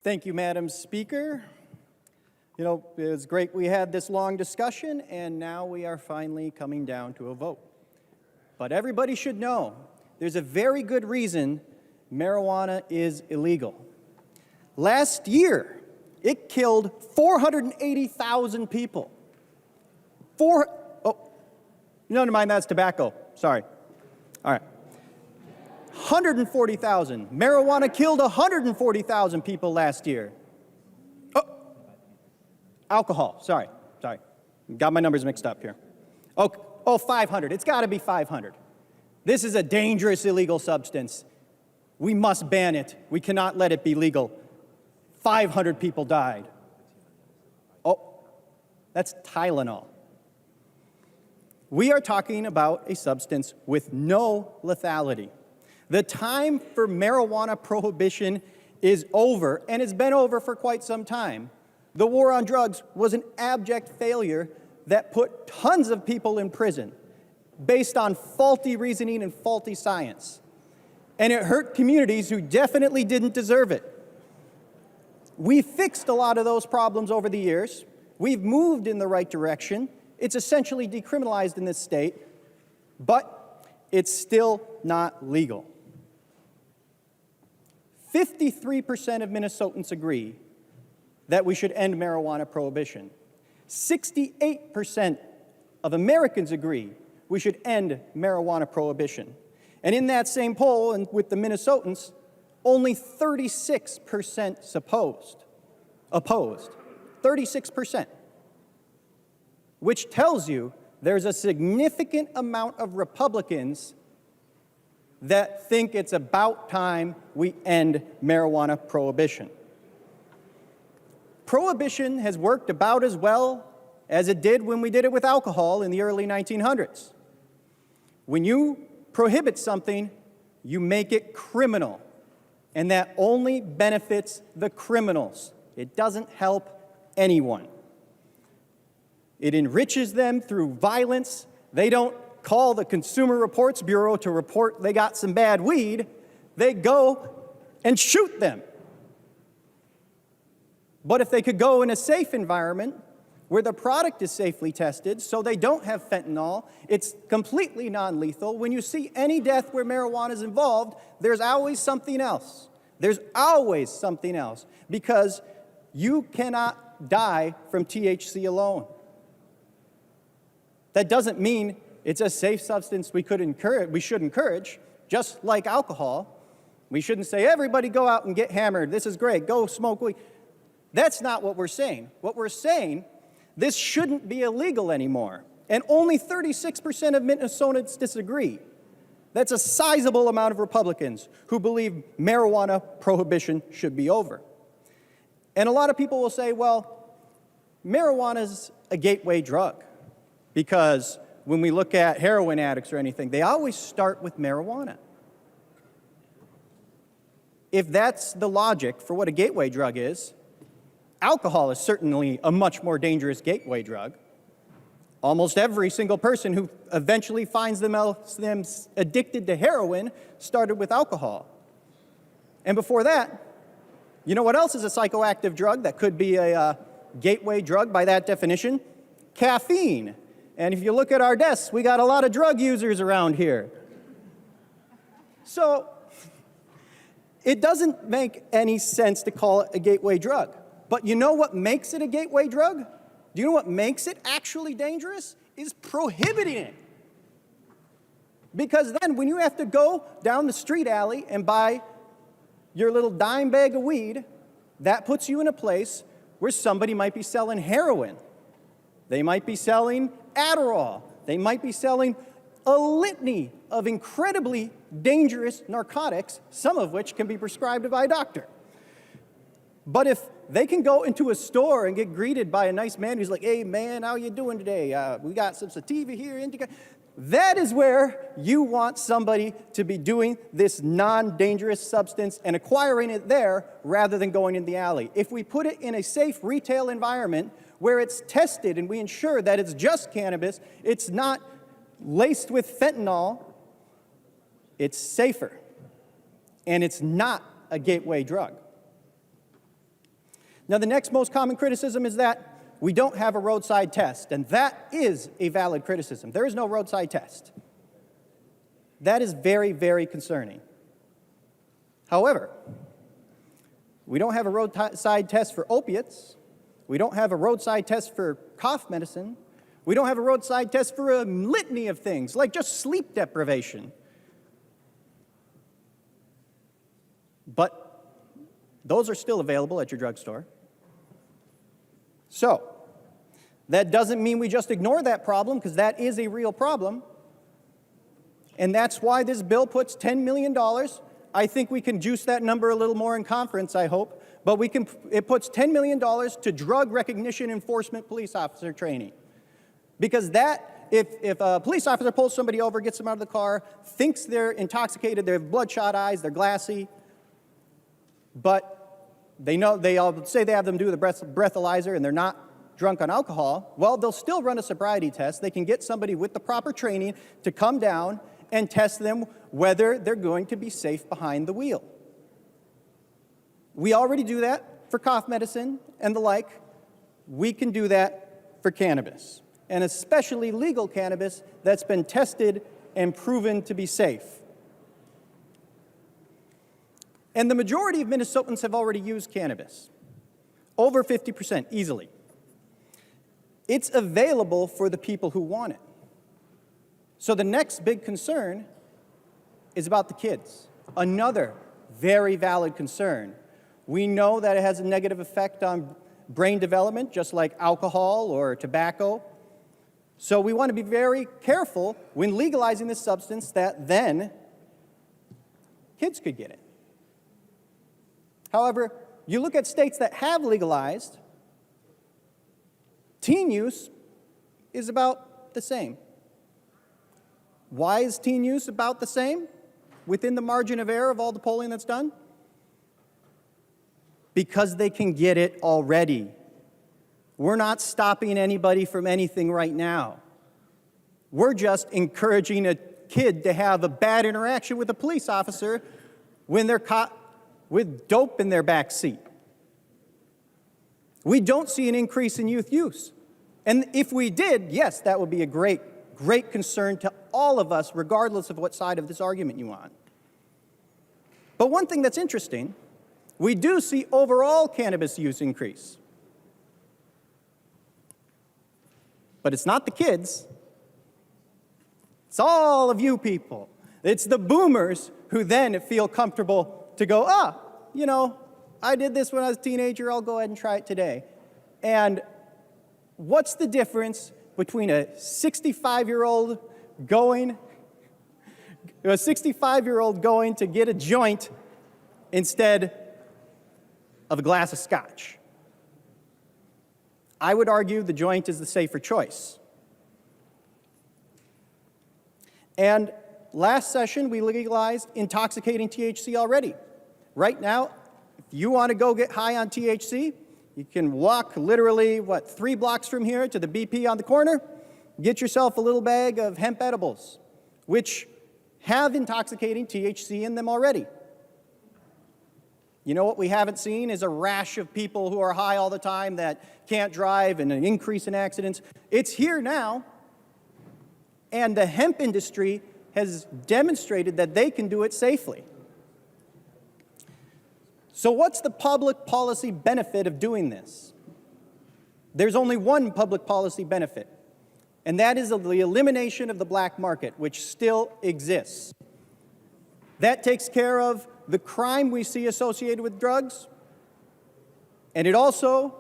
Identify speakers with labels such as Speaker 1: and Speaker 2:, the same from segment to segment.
Speaker 1: Thank you, Madam Speaker. You know, it was great we had this long discussion, and now we are finally coming down to a vote. But everybody should know there's a very good reason marijuana is illegal. Last year, it killed 480,000 people. Never mind, that's tobacco. Sorry. All right. 140,000. Marijuana killed 140,000 people last year. Oh, alcohol. Sorry. Got my numbers mixed up here. Oh, 500. It's got to be 500. This is a dangerous illegal substance. We must ban it. We cannot let it be legal. 500 people died. Oh, that's Tylenol. We are talking about a substance with no lethality. The time for marijuana prohibition is over, and it's been over for quite some time. The war on drugs was an abject failure that put tons of people in prison based on faulty reasoning and faulty science. And it hurt communities who definitely didn't deserve it. We fixed a lot of those problems over the years. We've moved in the right direction. It's essentially decriminalized in this state, but it's still not legal. 53% of Minnesotans agree that we should end marijuana prohibition. 68% of Americans agree we should end marijuana prohibition. And in that same poll, and with the Minnesotans, only 36% opposed. 36%. Which tells you there's a significant amount of Republicans that think it's about time we end marijuana prohibition. Prohibition has worked about as well as it did when we did it with alcohol in the early 1900s. When you prohibit something, you make it criminal, and that only benefits the criminals. It doesn't help anyone. It enriches them through violence. They don't call the Consumer Reports Bureau to report they got some bad weed. They go and shoot them. But if they could go in a safe environment where the product is safely tested so they don't have fentanyl, it's completely non-lethal. When you see any death where marijuana is involved, there's always something else. There's always something else, because you cannot die from THC alone. That doesn't mean it's a safe substance we should encourage, just like alcohol. We shouldn't say, everybody go out and get hammered. This is great. Go smoke weed. That's not what we're saying. What we're saying, this shouldn't be illegal anymore. And only 36% of Minnesotans disagree. That's a sizable amount of Republicans who believe marijuana prohibition should be over. And a lot of people will say, well, marijuana's a gateway drug, because when we look at heroin addicts or anything, they always start with marijuana. If that's the logic for what a gateway drug is, alcohol is certainly a much more dangerous gateway drug. Almost every single person who eventually finds themselves addicted to heroin started with alcohol. And before that, you know what else is a psychoactive drug that could be a gateway drug by that definition? Caffeine. And if you look at our desks, we got a lot of drug users around here. So it doesn't make any sense to call it a gateway drug. But you know what makes it a gateway drug? Do you know what makes it actually dangerous? Is prohibiting it. Because then when you have to go down the street alley and buy your little dime bag of weed, that puts you in a place where somebody might be selling heroin. They might be selling Adderall. They might be selling a litany of incredibly dangerous narcotics, some of which can be prescribed by a doctor. But if they can go into a store and get greeted by a nice man who's like, hey man, how you doing today? We got some sativa here, indica. That is where you want somebody to be doing this non-dangerous substance and acquiring it there rather than going in the alley. If we put it in a safe retail environment where it's tested and we ensure that it's just cannabis, it's not laced with fentanyl, it's safer. And it's not a gateway drug. Now, the next most common criticism is that we don't have a roadside test, and that is a valid criticism. There is no roadside test. That is very, very concerning. However, we don't have a roadside test for opiates. We don't have a roadside test for cough medicine. We don't have a roadside test for a litany of things, like just sleep deprivation. But those are still available at your drugstore. So, that doesn't mean we just ignore that problem, because that is a real problem. And that's why this bill puts $10 million. I think we can juice that number a little more in conference, I hope. But it puts $10 million to drug recognition enforcement police officer training. Because if a police officer pulls somebody over, gets them out of the car, thinks they're intoxicated, they have bloodshot eyes, they're glassy, but they all say they have them do the breathalyzer and they're not drunk on alcohol, well, they'll still run a sobriety test. They can get somebody with the proper training to come down and test them whether they're going to be safe behind the wheel. We already do that for cough medicine and the like. We can do that for cannabis, and especially legal cannabis that's been tested and proven to be safe. And the majority of Minnesotans have already used cannabis, over 50% easily. It's available for the people who want it. So the next big concern is about the kids. Another very valid concern. We know that it has a negative effect on brain development, just like alcohol or tobacco. So we want to be very careful when legalizing this substance that then kids could get it. However, you look at states that have legalized, teen use is about the same. Why is teen use about the same within the margin of error of all the polling that's done? Because they can get it already. We're not stopping anybody from anything right now. We're just encouraging a kid to have a bad interaction with a police officer when they're caught with dope in their back seat. We don't see an increase in youth use. And if we did, yes, that would be a great concern to all of us, regardless of what side of this argument you're on. But one thing that's interesting, we do see overall cannabis use increase. But it's not the kids. It's all of you people. It's the boomers who then feel comfortable to go, I did this when I was a teenager, I'll go ahead and try it today. And what's the difference between a 65-year-old going to get a joint instead of a glass of scotch? I would argue the joint is the safer choice. And last session, we legalized intoxicating THC already. Right now, if you want to go get high on THC, you can walk literally, 3 blocks from here to the BP on the corner, get yourself a little bag of hemp edibles, which have intoxicating THC in them already. You know what we haven't seen is a rash of people who are high all the time that can't drive and an increase in accidents. It's here now, and the hemp industry has demonstrated that they can do it safely. So what's the public policy benefit of doing this? There's only one public policy benefit, and that is the elimination of the black market, which still exists. That takes care of the crime we see associated with drugs, and it also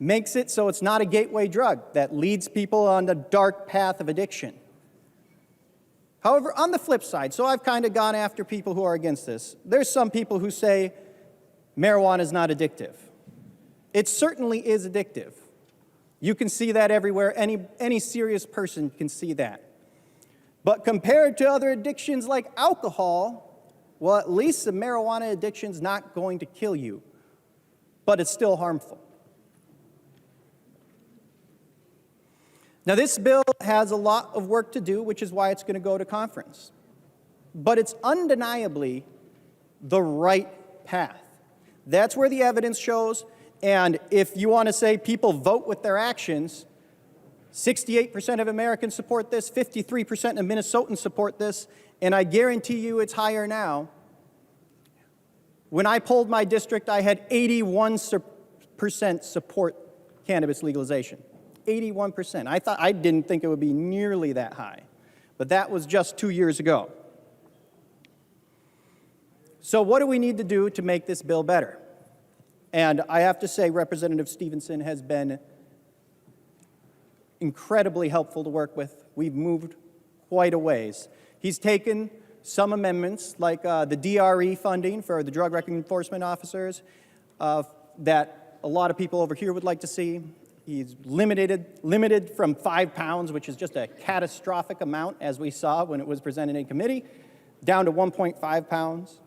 Speaker 1: makes it so it's not a gateway drug that leads people on the dark path of addiction. However, on the flip side, so I've kind of gone after people who are against this. There's some people who say marijuana is not addictive. It certainly is addictive. You can see that everywhere. Any serious person can see that. But compared to other addictions like alcohol, well, at least the marijuana addiction is not going to kill you, but it's still harmful. Now, this bill has a lot of work to do, which is why it's going to go to conference. But it's undeniably the right path. That's where the evidence shows And if you want to say people vote with their actions, 68% of Americans support this, 53% of Minnesotans support this, and I guarantee you it's higher now. When I polled my district, I had 81% support cannabis legalization. 81%. I didn't think it would be nearly that high, but that was just 2 years ago. So what do we need to do to make this bill better? And I have to say Representative Stevenson has been incredibly helpful to work with. We've moved quite a ways. He's taken some amendments like the DRE funding for the drug record enforcement officers that a lot of people over here would like to see. He's limited from 5 pounds, which is just a catastrophic amount, as we saw when it was presented in committee, down to 1.5 pounds.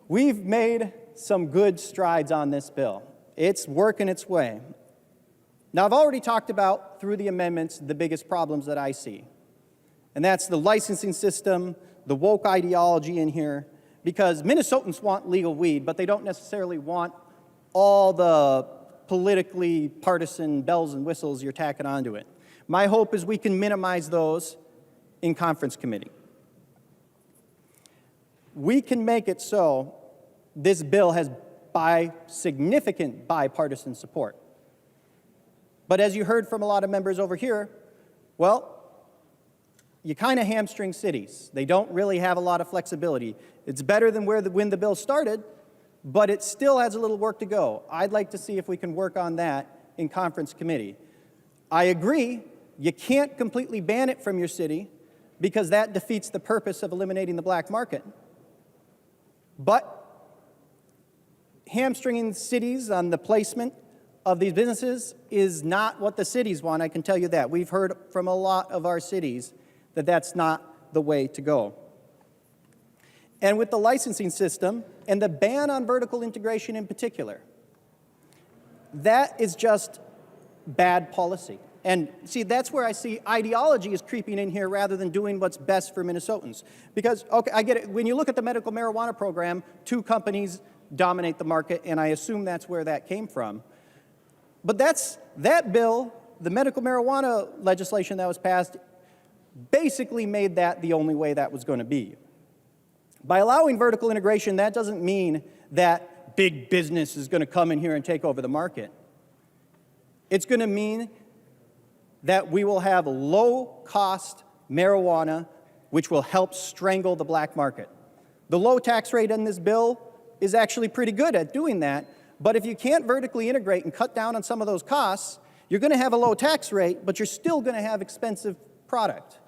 Speaker 1: We've made some good strides on this bill. It's working its way. Now, I've already talked about, through the amendments, the biggest problems that I see. And that's the licensing system, the woke ideology in here, because Minnesotans want legal weed, but they don't necessarily want all the politically partisan bells and whistles you're tacking onto it. My hope is we can minimize those in conference committee. We can make it so this bill has significant bipartisan support. But as you heard from a lot of members over here, well, you kind of hamstring cities. They don't really have a lot of flexibility. It's better than when the bill started, but it still has a little work to go. I'd like to see if we can work on that in conference committee. I agree, you can't completely ban it from your city because that defeats the purpose of eliminating the black market. But hamstringing cities on the placement of these businesses is not what the cities want, I can tell you that. We've heard from a lot of our cities that that's not the way to go. And with the licensing system and the ban on vertical integration in particular, that is just bad policy. And see, that's where I see ideology is creeping in here rather than doing what's best for Minnesotans. Because, okay, I get it. When you look at the medical marijuana program, 2 companies dominate the market, and I assume that's where that came from. But that bill, the medical marijuana legislation that was passed, basically made that the only way that was going to be. By allowing vertical integration, that doesn't mean that big business is going to come in here and take over the market. It's going to mean that we will have low-cost marijuana, which will help strangle the black market. The low tax rate in this bill is actually pretty good at doing that, but if you can't vertically integrate and cut down on some of those costs, you're going to have a low tax rate, but you're still going to have expensive product.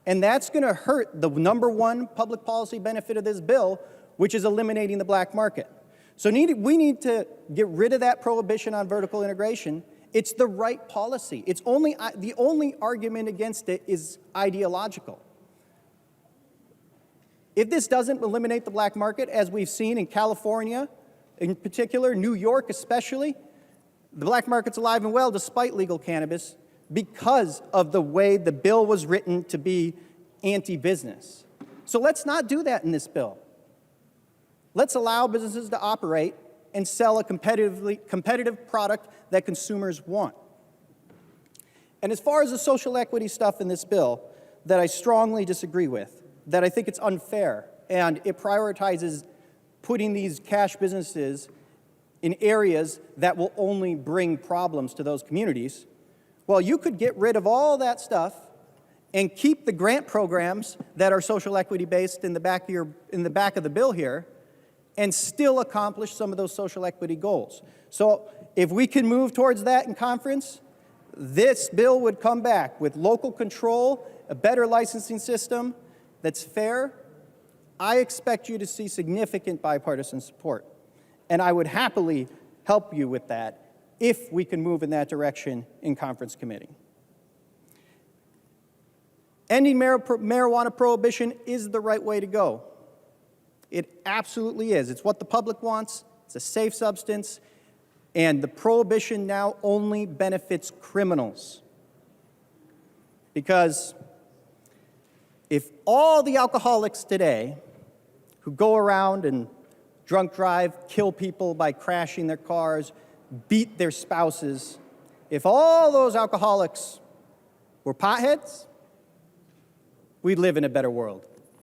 Speaker 1: And that's going to hurt the #1 public policy benefit of this bill, which is eliminating the black market. So we need to get rid of that prohibition on vertical integration. It's the right policy. It's the only argument against it is ideological. If this doesn't eliminate the black market, as we've seen in California, in particular, New York especially, the black market's alive and well despite legal cannabis because of the way the bill was written to be anti-business. So let's not do that in this bill. Let's allow businesses to operate and sell a competitive product that consumers want. And as far as the social equity stuff in this bill that I strongly disagree with, that I think it's unfair, and it prioritizes putting these cash businesses in areas that will only bring problems to those communities, well, you could get rid of all that stuff and keep the grant programs that are social equity based in the back of the bill here and still accomplish some of those social equity goals. So if we can move towards that in conference, this bill would come back with local control, a better licensing system that's fair. I expect you to see significant bipartisan support, and I would happily help you with that if we can move in that direction in conference committee. Ending marijuana prohibition is the right way to go. It absolutely is. It's what the public wants. It's a safe substance. And the prohibition now only benefits criminals. Because if all the alcoholics today who go around and drunk drive, kill people by crashing their cars, beat their spouses. If all those alcoholics were potheads, we'd live in a better world.